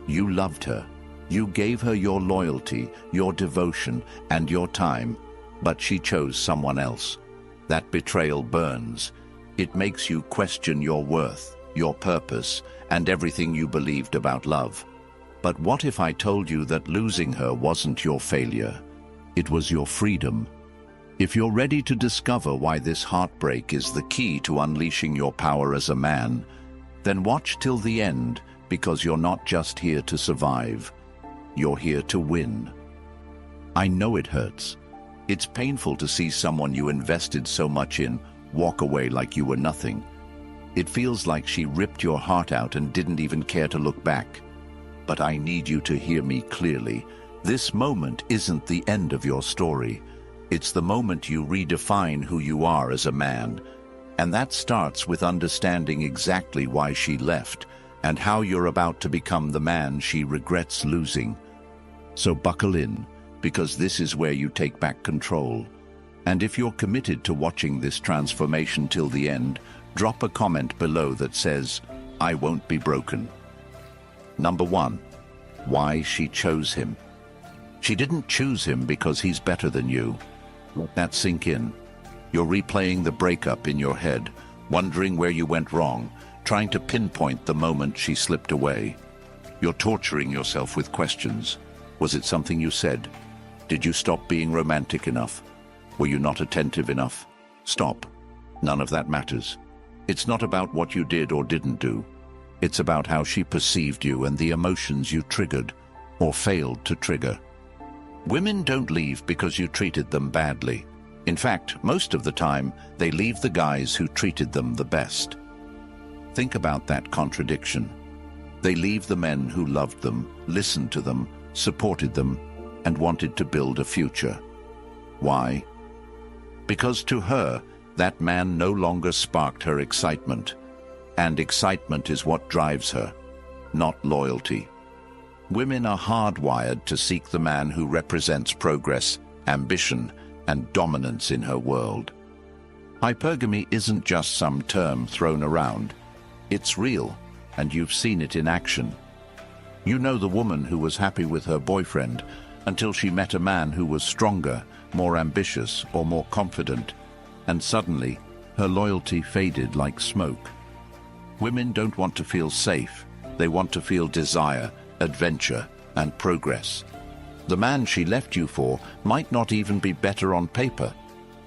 You loved her. You gave her your loyalty, your devotion, and your time, but she chose someone else. That betrayal burns. It makes you question your worth, your purpose, and everything you believed about love. But what if I told you that losing her wasn't your failure? It was your freedom. If you're ready to discover why this heartbreak is the key to unleashing your power as a man, then watch till the end, because you're not just here to survive. You're here to win. I know it hurts. It's painful to see someone you invested so much in walk away like you were nothing. It feels like she ripped your heart out and didn't even care to look back. But I need you to hear me clearly. This moment isn't the end of your story. It's the moment you redefine who you are as a man. And that starts with understanding exactly why she left and how you're about to become the man she regrets losing. So buckle in, because this is where you take back control. And if you're committed to watching this transformation till the end, drop a comment below that says, "I won't be broken." Number 1. Why she chose him. She didn't choose him because he's better than you. Let that sink in. You're replaying the breakup in your head, wondering where you went wrong, trying to pinpoint the moment she slipped away. You're torturing yourself with questions. Was it something you said? Did you stop being romantic enough? Were you not attentive enough? Stop. None of that matters. It's not about what you did or didn't do. It's about how she perceived you and the emotions you triggered or failed to trigger. Women don't leave because you treated them badly. In fact, most of the time, they leave the guys who treated them the best. Think about that contradiction. They leave the men who loved them, listened to them, supported them, and wanted to build a future. Why? Because to her, that man no longer sparked her excitement. And excitement is what drives her, not loyalty. Women are hardwired to seek the man who represents progress, ambition, and dominance in her world. Hypergamy isn't just some term thrown around. It's real, and you've seen it in action. You know the woman who was happy with her boyfriend until she met a man who was stronger, more ambitious, or more confident, and suddenly her loyalty faded like smoke. Women don't want to feel safe. They want to feel desire, adventure, and progress. The man she left you for might not even be better on paper.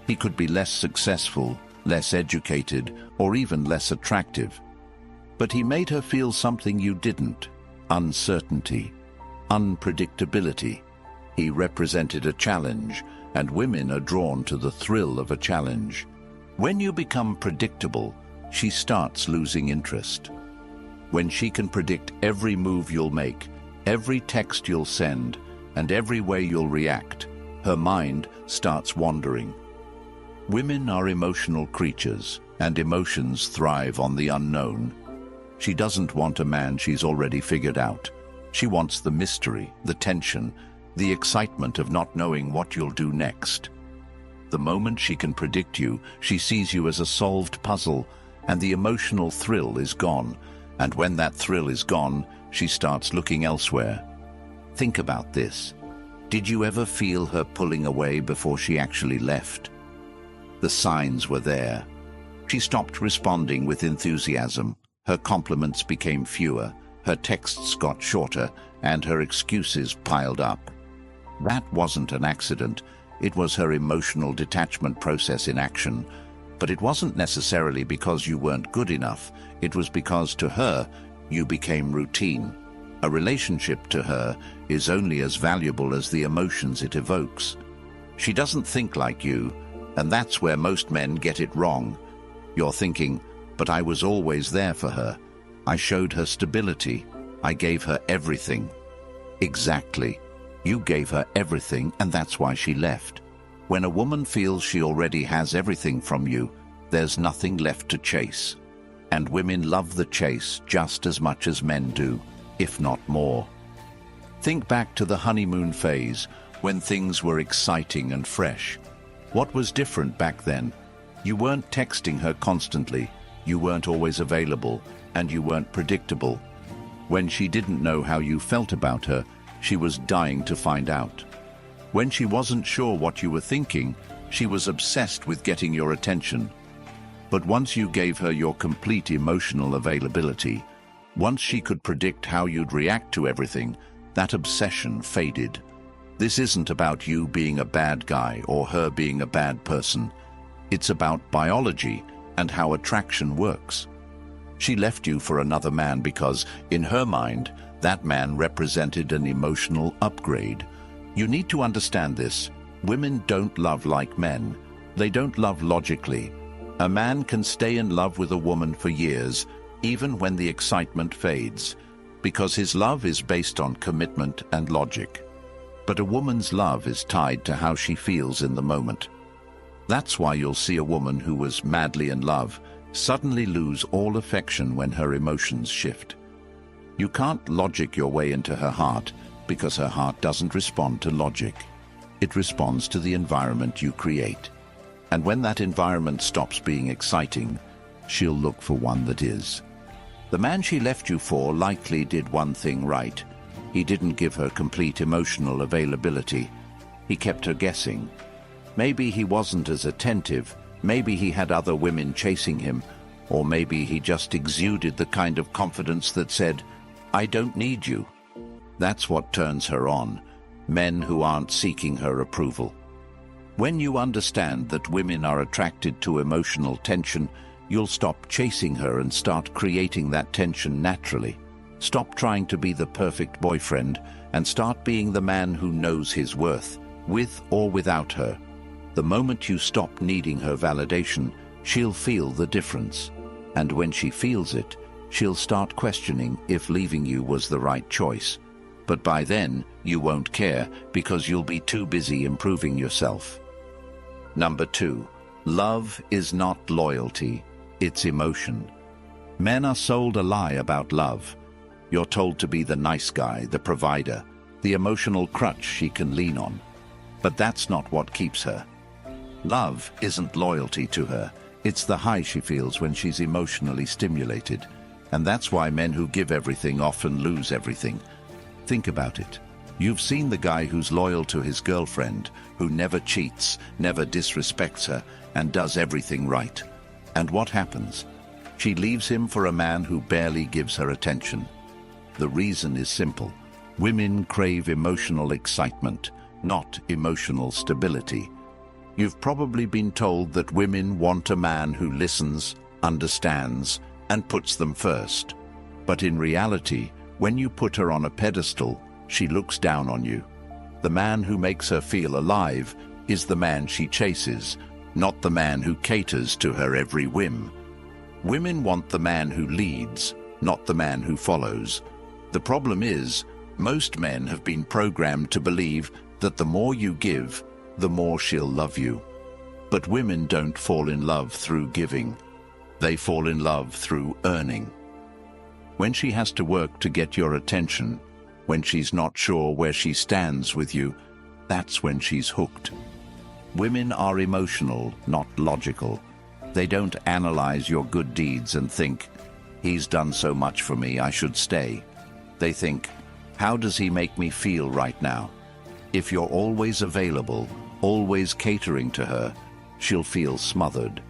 He could be less successful, less educated, or even less attractive. But he made her feel something you didn't: uncertainty, unpredictability. He represented a challenge, and women are drawn to the thrill of a challenge. When you become predictable, she starts losing interest. When she can predict every move you'll make, every text you'll send, and every way you'll react, her mind starts wandering. Women are emotional creatures, and emotions thrive on the unknown. She doesn't want a man she's already figured out. She wants the mystery, the tension, the excitement of not knowing what you'll do next. The moment she can predict you, she sees you as a solved puzzle, and the emotional thrill is gone. And when that thrill is gone, she starts looking elsewhere. Think about this. Did you ever feel her pulling away before she actually left? The signs were there. She stopped responding with enthusiasm. Her compliments became fewer, her texts got shorter, and her excuses piled up. That wasn't an accident. It was her emotional detachment process in action. But it wasn't necessarily because you weren't good enough. It was because, to her, you became routine. A relationship to her is only as valuable as the emotions it evokes. She doesn't think like you, and that's where most men get it wrong. You're thinking, but I was always there for her. I showed her stability. I gave her everything. Exactly. You gave her everything, and that's why she left. When a woman feels she already has everything from you, there's nothing left to chase. And women love the chase just as much as men do, if not more. Think back to the honeymoon phase, when things were exciting and fresh. What was different back then? You weren't texting her constantly, you weren't always available, and you weren't predictable. When she didn't know how you felt about her, she was dying to find out. When she wasn't sure what you were thinking, she was obsessed with getting your attention. But once you gave her your complete emotional availability, once she could predict how you'd react to everything, that obsession faded. This isn't about you being a bad guy or her being a bad person. It's about biology and how attraction works. She left you for another man because, in her mind, that man represented an emotional upgrade. You need to understand this. Women don't love like men. They don't love logically. A man can stay in love with a woman for years, even when the excitement fades, because his love is based on commitment and logic. But a woman's love is tied to how she feels in the moment. That's why you'll see a woman who was madly in love suddenly lose all affection when her emotions shift. You can't logic your way into her heart because her heart doesn't respond to logic. It responds to the environment you create. And when that environment stops being exciting, she'll look for one that is. The man she left you for likely did one thing right. He didn't give her complete emotional availability. He kept her guessing. Maybe he wasn't as attentive, maybe he had other women chasing him, or maybe he just exuded the kind of confidence that said, "I don't need you." That's what turns her on, men who aren't seeking her approval. When you understand that women are attracted to emotional tension, you'll stop chasing her and start creating that tension naturally. Stop trying to be the perfect boyfriend and start being the man who knows his worth, with or without her. The moment you stop needing her validation, she'll feel the difference. And when she feels it, she'll start questioning if leaving you was the right choice. But by then, you won't care because you'll be too busy improving yourself. Number 2, love is not loyalty, it's emotion. Men are sold a lie about love. You're told to be the nice guy, the provider, the emotional crutch she can lean on. But that's not what keeps her. Love isn't loyalty to her. It's the high she feels when she's emotionally stimulated. And that's why men who give everything often lose everything. Think about it. You've seen the guy who's loyal to his girlfriend, who never cheats, never disrespects her, and does everything right. And what happens? She leaves him for a man who barely gives her attention. The reason is simple. Women crave emotional excitement, not emotional stability. You've probably been told that women want a man who listens, understands, and puts them first. But in reality, when you put her on a pedestal, she looks down on you. The man who makes her feel alive is the man she chases, not the man who caters to her every whim. Women want the man who leads, not the man who follows. The problem is, most men have been programmed to believe that the more you give, the more she'll love you. But women don't fall in love through giving. They fall in love through earning. When she has to work to get your attention, when she's not sure where she stands with you, that's when she's hooked. Women are emotional, not logical. They don't analyze your good deeds and think, "He's done so much for me, I should stay." They think, "How does he make me feel right now?" If you're always available, always catering to her, she'll feel smothered.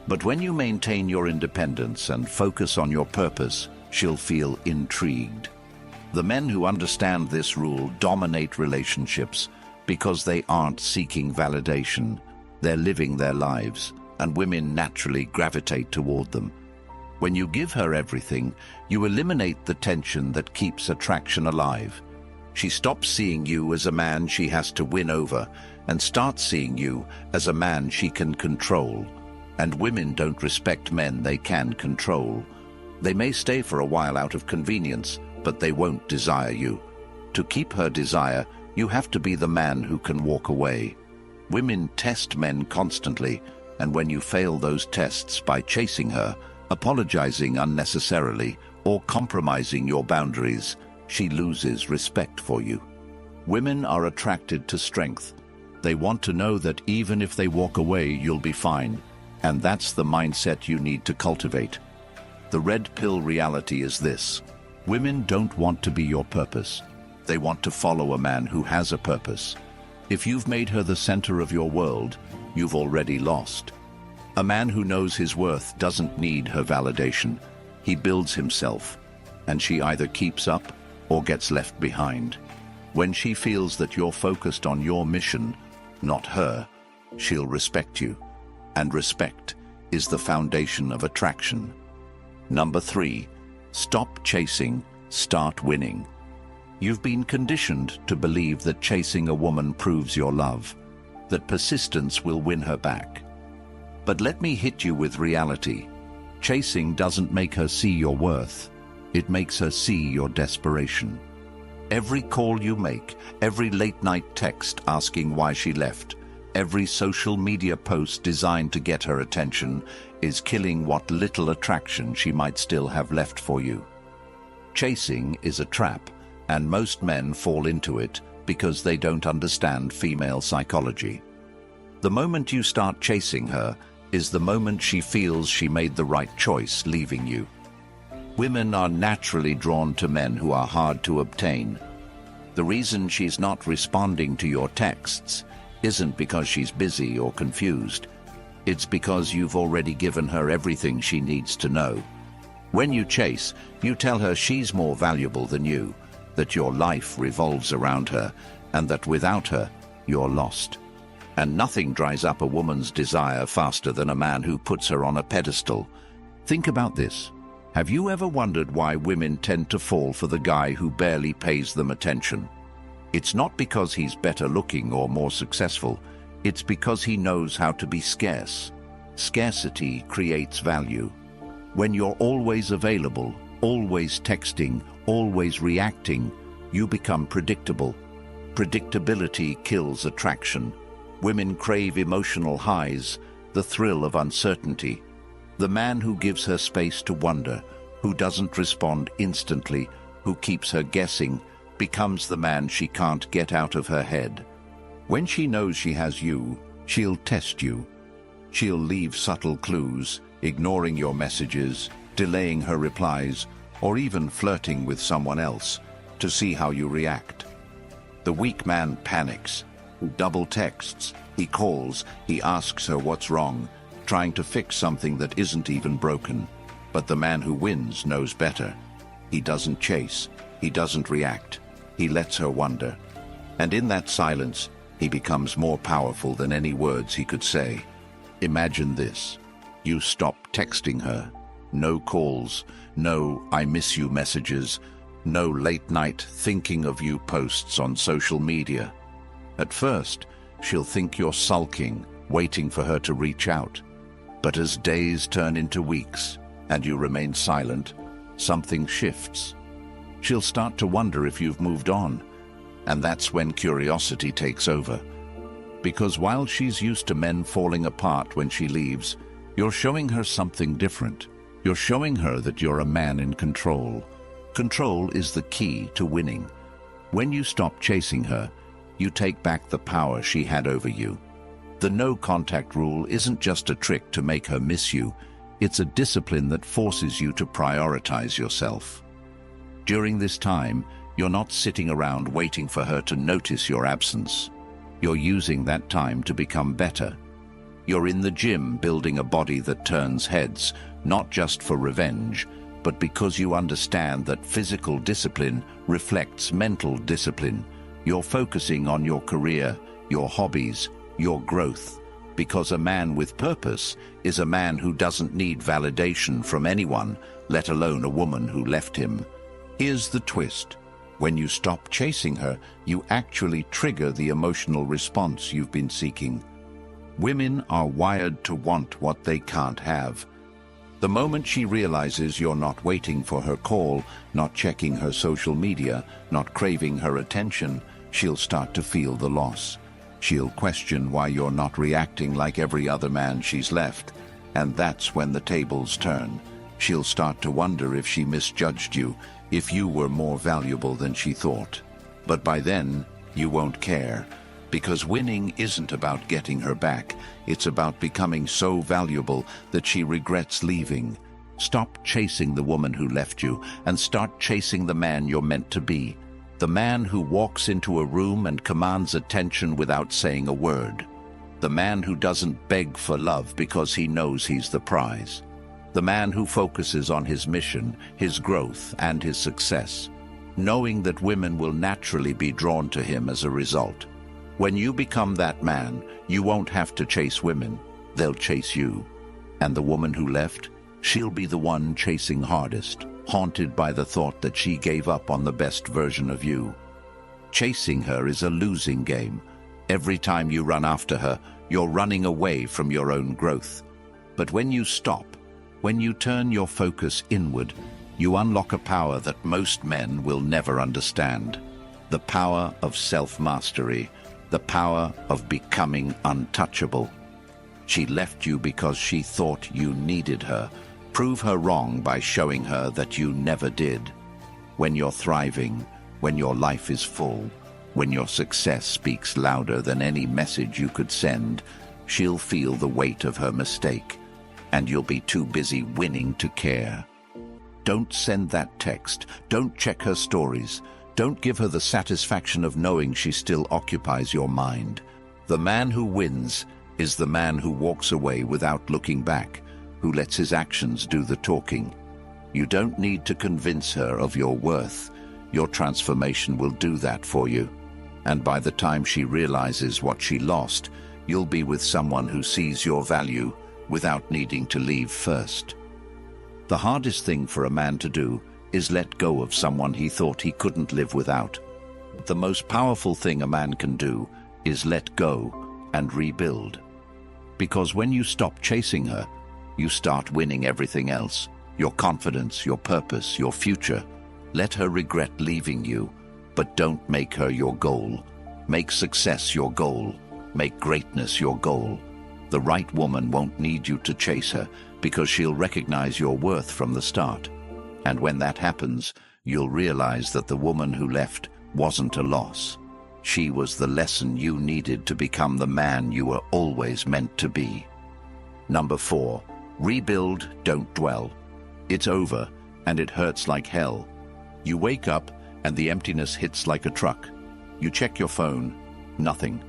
But when you maintain your independence and focus on your purpose, she'll feel intrigued. The men who understand this rule dominate relationships because they aren't seeking validation. They're living their lives, and women naturally gravitate toward them. When you give her everything, you eliminate the tension that keeps attraction alive. She stops seeing you as a man she has to win over and starts seeing you as a man she can control. And women don't respect men they can control. They may stay for a while out of convenience, but they won't desire you. To keep her desire, you have to be the man who can walk away. Women test men constantly, and when you fail those tests by chasing her, apologizing unnecessarily, or compromising your boundaries, she loses respect for you. Women are attracted to strength. They want to know that even if they walk away, you'll be fine. And that's the mindset you need to cultivate. The red pill reality is this. Women don't want to be your purpose. They want to follow a man who has a purpose. If you've made her the center of your world, you've already lost. A man who knows his worth doesn't need her validation. He builds himself, and she either keeps up or gets left behind. When she feels that you're focused on your mission, not her, she'll respect you. And respect is the foundation of attraction. Number 3, stop chasing, start winning. You've been conditioned to believe that chasing a woman proves your love, that persistence will win her back. But let me hit you with reality. Chasing doesn't make her see your worth. It makes her see your desperation. Every call you make, every late-night text asking why she left, every social media post designed to get her attention is killing what little attraction she might still have left for you. Chasing is a trap, and most men fall into it because they don't understand female psychology. The moment you start chasing her is the moment she feels she made the right choice leaving you. Women are naturally drawn to men who are hard to obtain. The reason she's not responding to your texts isn't because she's busy or confused. It's because you've already given her everything she needs to know. When you chase, you tell her she's more valuable than you, that your life revolves around her, and that without her, you're lost. And nothing dries up a woman's desire faster than a man who puts her on a pedestal. Think about this. Have you ever wondered why women tend to fall for the guy who barely pays them attention? It's not because he's better looking or more successful. It's because he knows how to be scarce. Scarcity creates value. When you're always available, always texting, always reacting, you become predictable. Predictability kills attraction. Women crave emotional highs, the thrill of uncertainty. The man who gives her space to wonder, who doesn't respond instantly, who keeps her guessing, becomes the man she can't get out of her head. When she knows she has you, she'll test you. She'll leave subtle clues, ignoring your messages, delaying her replies, or even flirting with someone else to see how you react. The weak man panics. He double texts, he calls, he asks her what's wrong, trying to fix something that isn't even broken. But the man who wins knows better. He doesn't chase, he doesn't react, he lets her wonder. And in that silence, he becomes more powerful than any words he could say. Imagine this. You stop texting her. No calls, no "I miss you" messages, no late-night thinking of you posts on social media. At first, she'll think you're sulking, waiting for her to reach out. But as days turn into weeks, and you remain silent, something shifts. She'll start to wonder if you've moved on, and that's when curiosity takes over. Because while she's used to men falling apart when she leaves, you're showing her something different. You're showing her that you're a man in control. Control is the key to winning. When you stop chasing her, you take back the power she had over you. The no-contact rule isn't just a trick to make her miss you. It's a discipline that forces you to prioritize yourself. During this time, you're not sitting around waiting for her to notice your absence. You're using that time to become better. You're in the gym building a body that turns heads, not just for revenge, but because you understand that physical discipline reflects mental discipline. You're focusing on your career, your hobbies, your growth, because a man with purpose is a man who doesn't need validation from anyone, let alone a woman who left him. Here's the twist. When you stop chasing her, you actually trigger the emotional response you've been seeking. Women are wired to want what they can't have. The moment she realizes you're not waiting for her call, not checking her social media, not craving her attention, she'll start to feel the loss. She'll question why you're not reacting like every other man she's left. And that's when the tables turn. She'll start to wonder if she misjudged you, if you were more valuable than she thought. But by then, you won't care. Because winning isn't about getting her back. It's about becoming so valuable that she regrets leaving. Stop chasing the woman who left you and start chasing the man you're meant to be. The man who walks into a room and commands attention without saying a word. The man who doesn't beg for love because he knows he's the prize. The man who focuses on his mission, his growth, and his success, knowing that women will naturally be drawn to him as a result. When you become that man, you won't have to chase women. They'll chase you. And the woman who left, she'll be the one chasing hardest, haunted by the thought that she gave up on the best version of you. Chasing her is a losing game. Every time you run after her, you're running away from your own growth. But when you stop, when you turn your focus inward, you unlock a power that most men will never understand. The power of self-mastery, the power of becoming untouchable. She left you because she thought you needed her. Prove her wrong by showing her that you never did. When you're thriving, when your life is full, when your success speaks louder than any message you could send, she'll feel the weight of her mistake, and you'll be too busy winning to care. Don't send that text. Don't check her stories. Don't give her the satisfaction of knowing she still occupies your mind. The man who wins is the man who walks away without looking back, who lets his actions do the talking. You don't need to convince her of your worth. Your transformation will do that for you. And by the time she realizes what she lost, you'll be with someone who sees your value without needing to leave first. The hardest thing for a man to do is let go of someone he thought he couldn't live without. The most powerful thing a man can do is let go and rebuild. Because when you stop chasing her, you start winning everything else. Your confidence, your purpose, your future. Let her regret leaving you, but don't make her your goal. Make success your goal. Make greatness your goal. The right woman won't need you to chase her because she'll recognize your worth from the start. And when that happens, you'll realize that the woman who left wasn't a loss. She was the lesson you needed to become the man you were always meant to be. Number 4, rebuild, don't dwell. It's over, and it hurts like hell. You wake up, and the emptiness hits like a truck. You check your phone, nothing.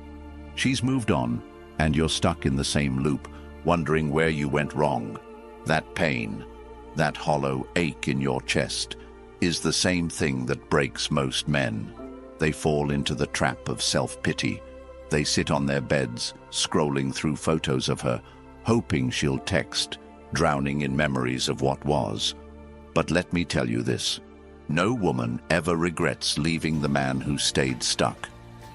She's moved on, and you're stuck in the same loop, wondering where you went wrong. That pain, that hollow ache in your chest, is the same thing that breaks most men. They fall into the trap of self-pity. They sit on their beds, scrolling through photos of her, hoping she'll text, drowning in memories of what was. But let me tell you this. No woman ever regrets leaving the man who stayed stuck.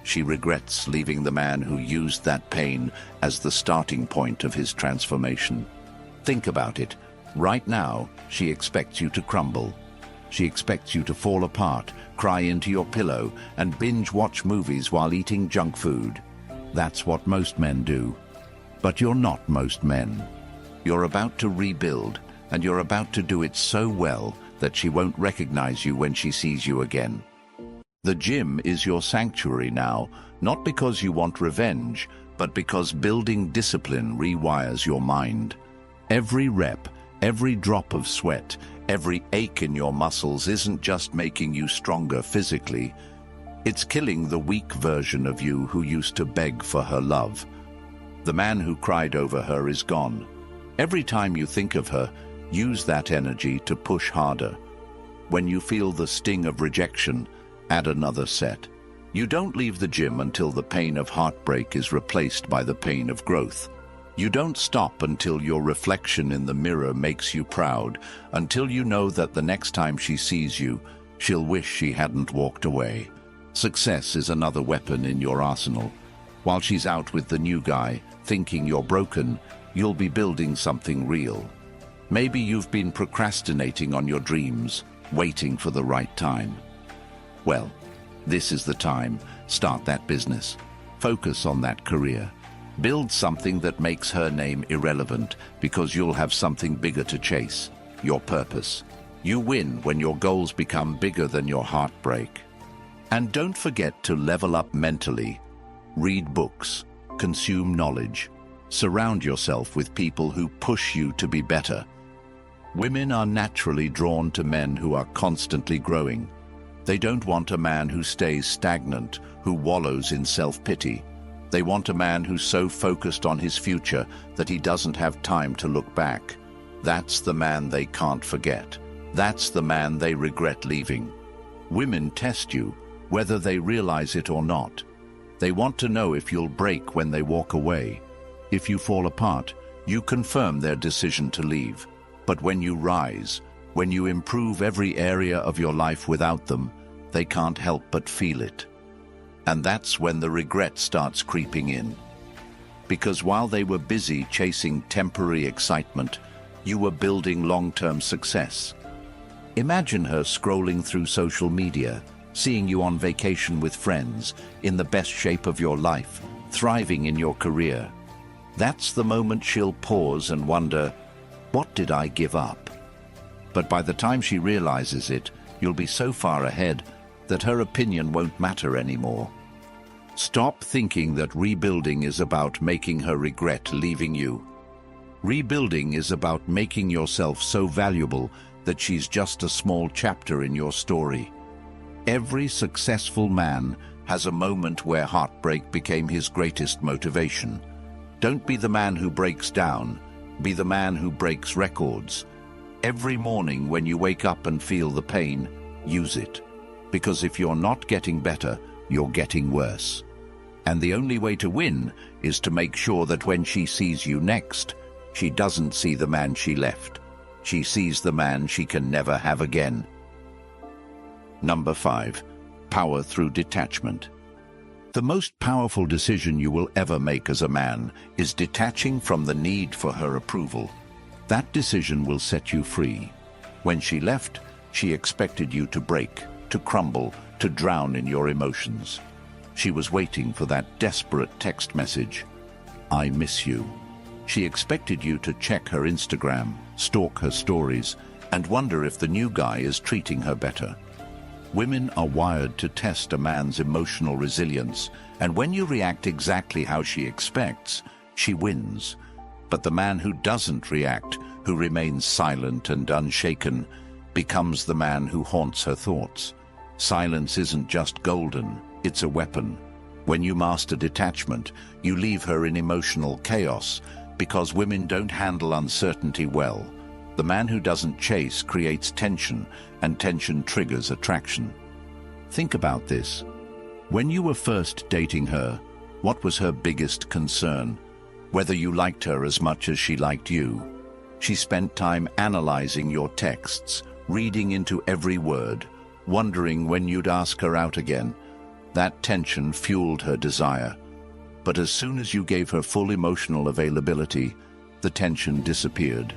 She regrets leaving the man who used that pain as the starting point of his transformation. Think about it. Right now, she expects you to crumble. She expects you to fall apart, cry into your pillow, and binge-watch movies while eating junk food. That's what most men do. But you're not most men. You're about to rebuild, and you're about to do it so well that she won't recognize you when she sees you again. The gym is your sanctuary now, not because you want revenge, but because building discipline rewires your mind. Every rep, every drop of sweat, every ache in your muscles isn't just making you stronger physically. It's killing the weak version of you who used to beg for her love. The man who cried over her is gone. Every time you think of her, use that energy to push harder. When you feel the sting of rejection, add another set. You don't leave the gym until the pain of heartbreak is replaced by the pain of growth. You don't stop until your reflection in the mirror makes you proud, until you know that the next time she sees you, she'll wish she hadn't walked away. Success is another weapon in your arsenal. While she's out with the new guy, thinking you're broken, you'll be building something real. Maybe you've been procrastinating on your dreams, waiting for the right time. Well, this is the time. Start that business. Focus on that career. Build something that makes her name irrelevant, because you'll have something bigger to chase, your purpose. You win when your goals become bigger than your heartbreak. And don't forget to level up mentally. Read books, consume knowledge, surround yourself with people who push you to be better. Women are naturally drawn to men who are constantly growing. They don't want a man who stays stagnant, who wallows in self-pity. They want a man who's so focused on his future that he doesn't have time to look back. That's the man they can't forget. That's the man they regret leaving. Women test you, whether they realize it or not. They want to know if you'll break when they walk away. If you fall apart, you confirm their decision to leave. But when you rise, when you improve every area of your life without them, they can't help but feel it. And that's when the regret starts creeping in. Because while they were busy chasing temporary excitement, you were building long-term success. Imagine her scrolling through social media, seeing you on vacation with friends, in the best shape of your life, thriving in your career. That's the moment she'll pause and wonder, what did I give up? But by the time she realizes it, you'll be so far ahead that her opinion won't matter anymore. Stop thinking that rebuilding is about making her regret leaving you. Rebuilding is about making yourself so valuable that she's just a small chapter in your story. Every successful man has a moment where heartbreak became his greatest motivation. Don't be the man who breaks down, be the man who breaks records. Every morning when you wake up and feel the pain, use it. Because if you're not getting better, you're getting worse. And the only way to win is to make sure that when she sees you next, she doesn't see the man she left. She sees the man she can never have again. Number 5. Power through detachment. The most powerful decision you will ever make as a man is detaching from the need for her approval. That decision will set you free. When she left, she expected you to break, to crumble, to drown in your emotions. She was waiting for that desperate text message, "I miss you." She expected you to check her Instagram, stalk her stories, and wonder if the new guy is treating her better. Women are wired to test a man's emotional resilience, and when you react exactly how she expects, she wins. But the man who doesn't react, who remains silent and unshaken, becomes the man who haunts her thoughts. Silence isn't just golden, it's a weapon. When you master detachment, you leave her in emotional chaos, because women don't handle uncertainty well. The man who doesn't chase creates tension, and tension triggers attraction. Think about this. When you were first dating her, what was her biggest concern? Whether you liked her as much as she liked you. She spent time analyzing your texts, reading into every word, wondering when you'd ask her out again. That tension fueled her desire. But as soon as you gave her full emotional availability, the tension disappeared.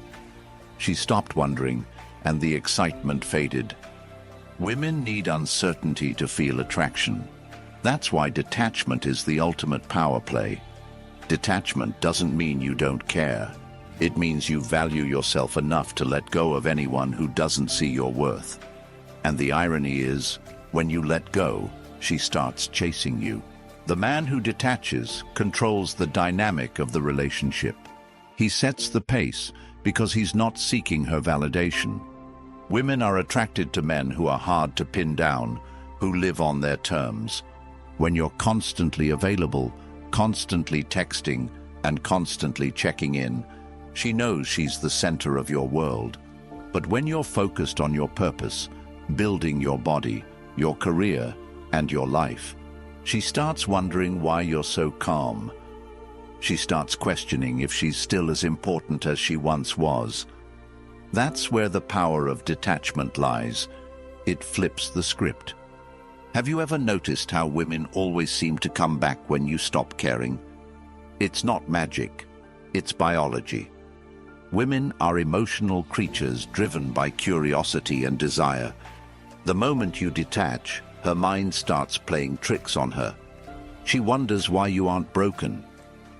She stopped wondering, and the excitement faded. Women need uncertainty to feel attraction. That's why detachment is the ultimate power play. Detachment doesn't mean you don't care. It means you value yourself enough to let go of anyone who doesn't see your worth. And the irony is, when you let go, she starts chasing you. The man who detaches controls the dynamic of the relationship. He sets the pace because he's not seeking her validation. Women are attracted to men who are hard to pin down, who live on their terms. When you're constantly available, constantly texting, and constantly checking in, she knows she's the center of your world. But when you're focused on your purpose, building your body, your career, and your life, she starts wondering why you're so calm. She starts questioning if she's still as important as she once was. That's where the power of detachment lies. It flips the script. Have you ever noticed how women always seem to come back when you stop caring? It's not magic, it's biology. Women are emotional creatures driven by curiosity and desire. The moment you detach, her mind starts playing tricks on her. She wonders why you aren't broken.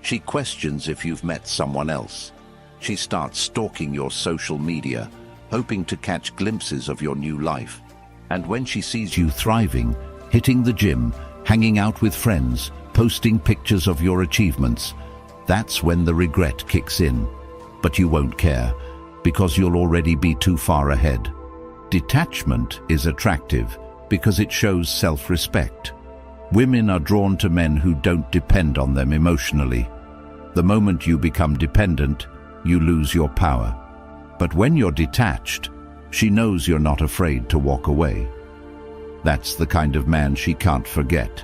She questions if you've met someone else. She starts stalking your social media, hoping to catch glimpses of your new life. And when she sees you thriving, hitting the gym, hanging out with friends, posting pictures of your achievements, that's when the regret kicks in. But you won't care, because you'll already be too far ahead. Detachment is attractive because it shows self-respect. Women are drawn to men who don't depend on them emotionally. The moment you become dependent, you lose your power. But when you're detached, she knows you're not afraid to walk away. That's the kind of man she can't forget.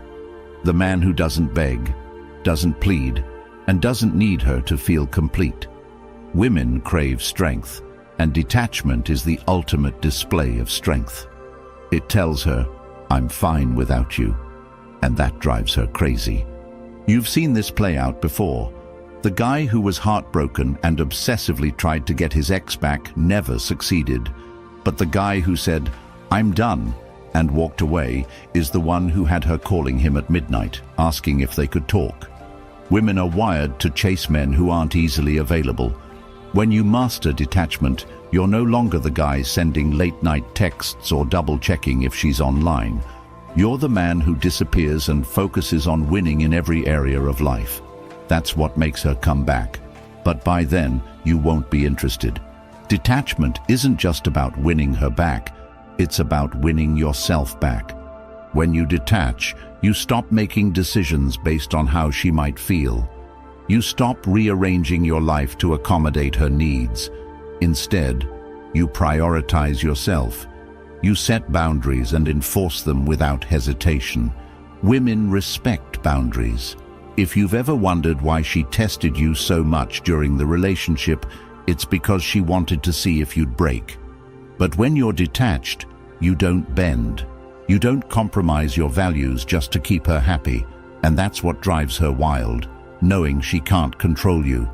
The man who doesn't beg, doesn't plead, and doesn't need her to feel complete. Women crave strength, and detachment is the ultimate display of strength. It tells her, "I'm fine without you," and that drives her crazy. You've seen this play out before. The guy who was heartbroken and obsessively tried to get his ex back never succeeded. But the guy who said, "I'm done," and walked away is the one who had her calling him at midnight, asking if they could talk. Women are wired to chase men who aren't easily available. When you master detachment, you're no longer the guy sending late-night texts or double-checking if she's online. You're the man who disappears and focuses on winning in every area of life. That's what makes her come back. But by then, you won't be interested. Detachment isn't just about winning her back, it's about winning yourself back. When you detach, you stop making decisions based on how she might feel. You stop rearranging your life to accommodate her needs. Instead, you prioritize yourself. You set boundaries and enforce them without hesitation. Women respect boundaries. If you've ever wondered why she tested you so much during the relationship, it's because she wanted to see if you'd break. But when you're detached, you don't bend. You don't compromise your values just to keep her happy, and that's what drives her wild, knowing she can't control you.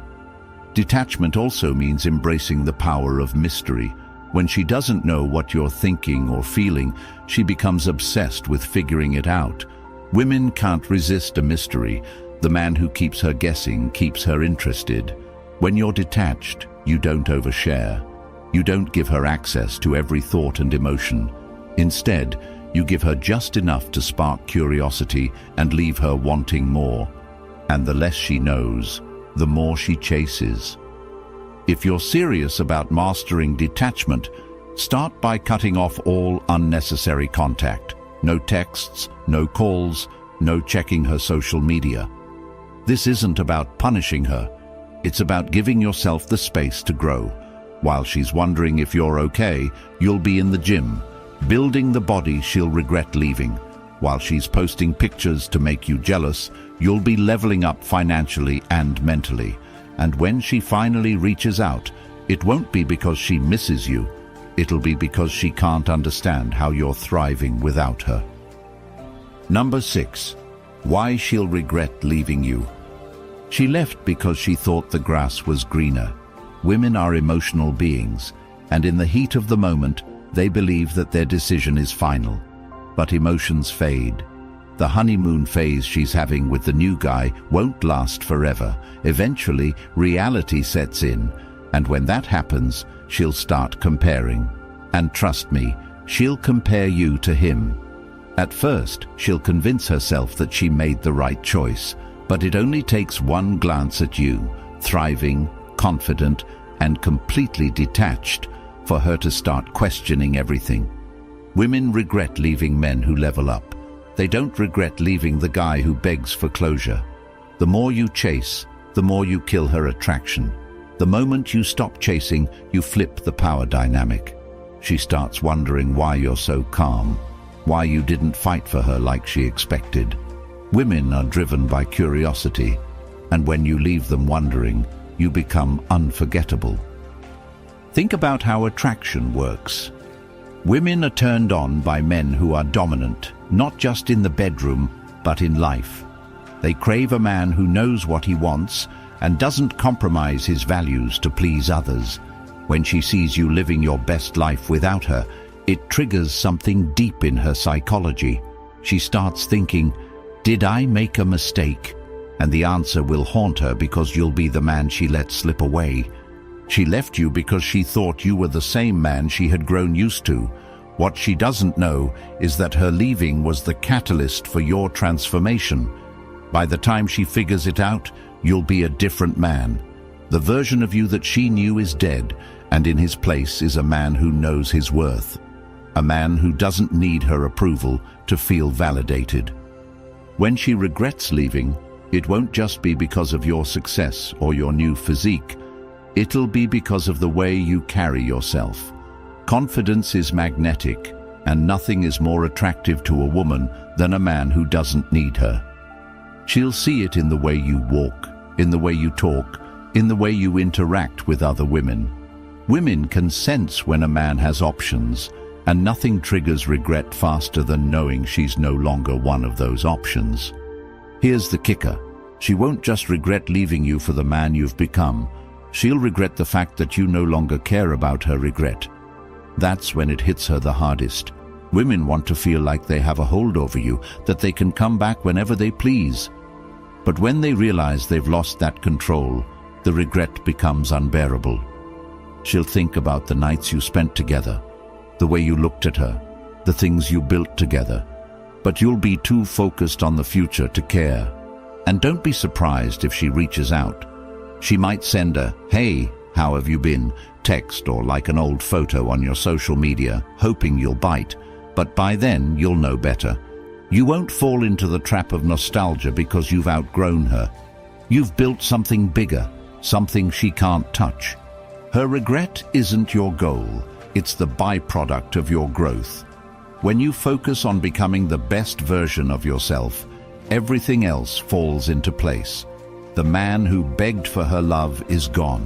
Detachment also means embracing the power of mystery. When she doesn't know what you're thinking or feeling, she becomes obsessed with figuring it out. Women can't resist a mystery. The man who keeps her guessing keeps her interested. When you're detached, you don't overshare. You don't give her access to every thought and emotion. Instead, you give her just enough to spark curiosity and leave her wanting more. And the less she knows, the more she chases. If you're serious about mastering detachment, start by cutting off all unnecessary contact. No texts, no calls, no checking her social media. This isn't about punishing her. It's about giving yourself the space to grow. While she's wondering if you're okay, you'll be in the gym, building the body she'll regret leaving. While she's posting pictures to make you jealous, you'll be leveling up financially and mentally. And when she finally reaches out, it won't be because she misses you. It'll be because she can't understand how you're thriving without her. Number 6. Why she'll regret leaving you. She left because she thought the grass was greener. Women are emotional beings, and in the heat of the moment, they believe that their decision is final. But emotions fade. The honeymoon phase she's having with the new guy won't last forever. Eventually, reality sets in, and when that happens, she'll start comparing. And trust me, she'll compare you to him. At first, she'll convince herself that she made the right choice, but it only takes one glance at you, thriving, confident, and completely detached, for her to start questioning everything. Women regret leaving men who level up. They don't regret leaving the guy who begs for closure. The more you chase, the more you kill her attraction. The moment you stop chasing, you flip the power dynamic. She starts wondering why you're so calm, why you didn't fight for her like she expected. Women are driven by curiosity, and when you leave them wondering, you become unforgettable. Think about how attraction works. Women are turned on by men who are dominant, not just in the bedroom, but in life. They crave a man who knows what he wants and doesn't compromise his values to please others. When she sees you living your best life without her, it triggers something deep in her psychology. She starts thinking, "Did I make a mistake?" And the answer will haunt her because you'll be the man she let slip away. She left you because she thought you were the same man she had grown used to. What she doesn't know is that her leaving was the catalyst for your transformation. By the time she figures it out, you'll be a different man. The version of you that she knew is dead, and in his place is a man who knows his worth. A man who doesn't need her approval to feel validated. When she regrets leaving, it won't just be because of your success or your new physique. It'll be because of the way you carry yourself. Confidence is magnetic, and nothing is more attractive to a woman than a man who doesn't need her. She'll see it in the way you walk, in the way you talk, in the way you interact with other women. Women can sense when a man has options, and nothing triggers regret faster than knowing she's no longer one of those options. Here's the kicker. She won't just regret leaving you for the man you've become. She'll regret the fact that you no longer care about her regret. That's when it hits her the hardest. Women want to feel like they have a hold over you, that they can come back whenever they please. But when they realize they've lost that control, the regret becomes unbearable. She'll think about the nights you spent together, the way you looked at her, the things you built together. But you'll be too focused on the future to care. And don't be surprised if she reaches out. She might send a, "Hey, how have you been?" text or like an old photo on your social media, hoping you'll bite. But by then, you'll know better. You won't fall into the trap of nostalgia because you've outgrown her. You've built something bigger, something she can't touch. Her regret isn't your goal. It's the byproduct of your growth. When you focus on becoming the best version of yourself, everything else falls into place. The man who begged for her love is gone.